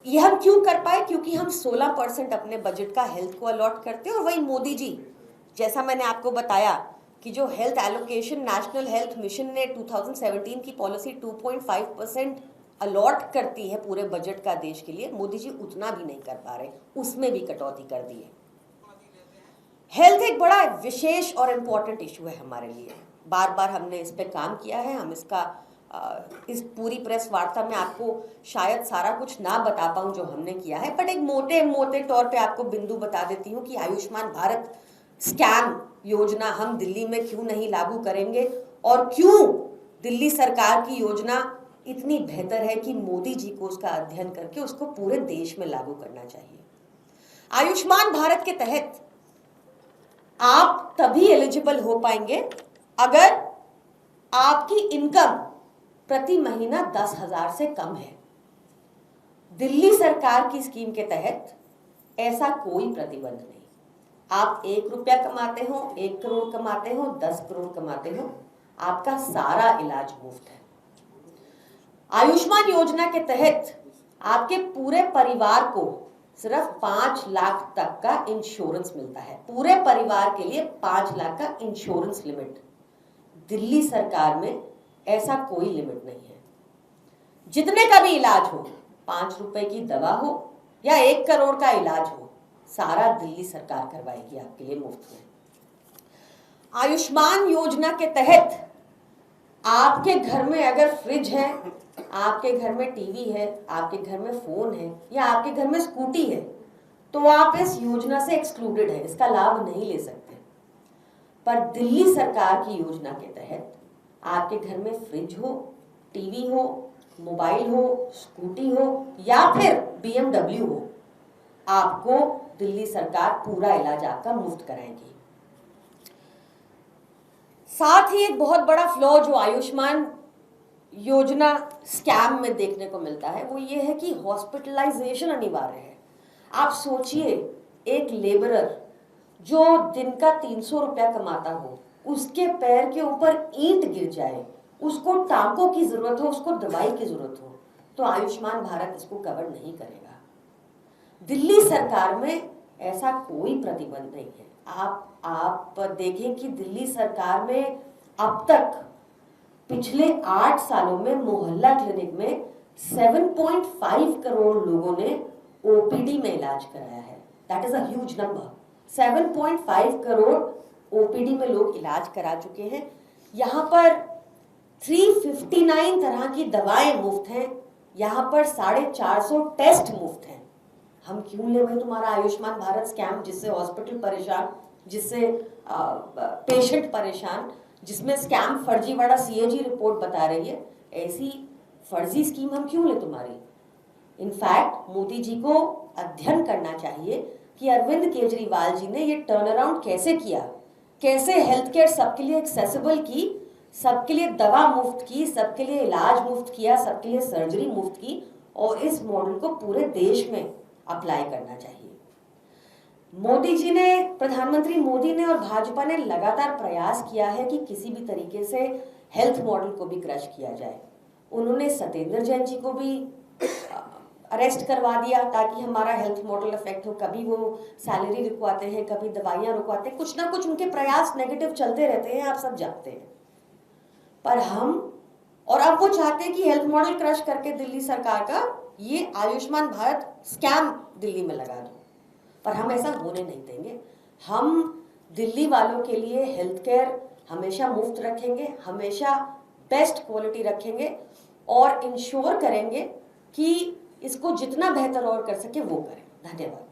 ये हम क्यों कर पाए? क्योंकि हम 16% अपने बजट का हेल्थ को अलॉट करते हैं। और वही मोदी जी, जैसा मैंने आपको बताया कि जो health allocation national health mission ने 2017 की पॉलिसी 2.5% अलॉट करती है पूरे बजट का देश के लिए, मोदी जी उतना भी नहीं कर पा रहे, उसमें भी कटौती कर दी है। हेल्थ एक बड़ा विशेष और इम्पॉर्टेंट इशू है हमारे लिए। बार बार हमने इस पे काम किया है। हम इसका इस पूरी प्रेस वार्ता में आपको शायद सारा कुछ ना बता पाऊं जो हमने किया है, बट एक मोटे मोटे तौर पे आपको बिंदु बता देती हूँ कि आयुष्मान भारत स्कैम योजना हम दिल्ली में क्यों नहीं लागू करेंगे और क्यों दिल्ली सरकार की योजना इतनी बेहतर है कि मोदी जी को उसका अध्ययन करके उसको पूरे देश में लागू करना चाहिए। आयुष्मान भारत के तहत आप तभी एलिजिबल हो पाएंगे अगर आपकी इनकम प्रति महीना 10,000 से कम है। दिल्ली सरकार की स्कीम के तहत ऐसा कोई प्रतिबंध नहीं। आप 1 रुपया कमाते हो, 1 करोड़ कमाते हो, 10 करोड़ कमाते हो, आपका सारा इलाज मुफ्त है। आयुष्मान योजना के तहत आपके पूरे परिवार को सिर्फ 5 लाख तक का इंश्योरेंस मिलता है। पूरे परिवार के लिए 5 लाख का इंश्योरेंस लिमिट। दिल्ली सरकार में ऐसा कोई लिमिट नहीं है। जितने का भी इलाज हो, 5 रुपए की दवा हो या 1 करोड़ का इलाज हो, सारा दिल्ली सरकार करवाएगी आपके लिए मुफ्त में। आयुष्मान योजना के तहत आपके घर में अगर फ्रिज है, आपके घर में टीवी है, आपके घर में फोन है या आपके घर में स्कूटी है, तो आप इस योजना से एक्सक्लूडेड है, इसका लाभ नहीं ले सकते। पर दिल्ली सरकार की योजना के तहत आपके घर में फ्रिज हो, टीवी हो, मोबाइल हो, स्कूटी हो या फिर BMW हो, आपको दिल्ली सरकार पूरा इलाज आपका मुफ्त कराएगी। साथ ही एक बहुत बड़ा फ्लॉ जो आयुष्मान योजना स्कैम में देखने को मिलता है वो ये है कि हॉस्पिटलाइजेशन अनिवार्य है। आप सोचिए, एक लेबरर जो दिन का 300 रुपया कमाता हो, उसके पैर के ऊपर ईंट गिर जाए, उसको टांकों की जरूरत हो, उसको दवाई की जरूरत हो, तो आयुष्मान भारत इसको कवर नहीं करेगा। दिल्ली सरकार में ऐसा कोई प्रतिबंध नहीं है। आप देखें कि दिल्ली सरकार में अब तक पिछले 8 सालों में मोहल्ला क्लिनिक में 7.5 करोड़ लोगों ने ओपीडी में इलाज कराया है। That is a huge number. 7.5 crore OPD में लोग इलाज करा चुके हैं। यहाँ पर 359 तरह की दवाएं मुफ्त हैं। यहाँ पर 450 टेस्ट मुफ्त हैं। हम क्यों ले भाई तुम्हारा आयुष्मान भारत स्कैम, जिससे हॉस्पिटल परेशान, जिससे पेशेंट परेशान, जिसमें स्कैम फर्जी वाला CAG रिपोर्ट बता रही है, ऐसी फर्जी स्कीम हम क्यों ले तुम्हारी? इनफैक्ट मोदी जी को अध्ययन करना चाहिए कि अरविंद केजरीवाल जी ने ये टर्न अराउंड कैसे किया, कैसे हेल्थ केयर सबके लिए एक्सेसिबल की, सबके लिए दवा मुफ्त की, सबके लिए इलाज मुफ्त किया, सबके लिए सर्जरी मुफ्त की, और इस मॉडल को पूरे देश में अप्लाई करना चाहिए। मोदी जी ने, प्रधानमंत्री मोदी ने और भाजपा ने लगातार प्रयास किया है कि किसी भी तरीके से हेल्थ मॉडल को भी क्रश किया जाए। उन्होंने सत्येंद्र जैन जी को भी अरेस्ट करवा दिया ताकि हमारा हेल्थ मॉडल इफेक्ट हो। कभी वो सैलरी रुकवाते हैं, कभी दवाइयां रुकवाते हैं, कुछ ना कुछ उनके प्रयास नेगेटिव चलते रहते हैं, आप सब जानते हैं। पर अब वो चाहते हैं कि हेल्थ मॉडल क्रश करके दिल्ली सरकार का ये आयुष्मान भारत स्कैम दिल्ली में लगा दो, पर हम ऐसा होने नहीं देंगे। हम दिल्ली वालों के लिए हेल्थ केयर हमेशा मुफ्त रखेंगे, हमेशा बेस्ट क्वालिटी रखेंगे और इंश्योर करेंगे कि इसको जितना बेहतर और कर सके वो करें। धन्यवाद।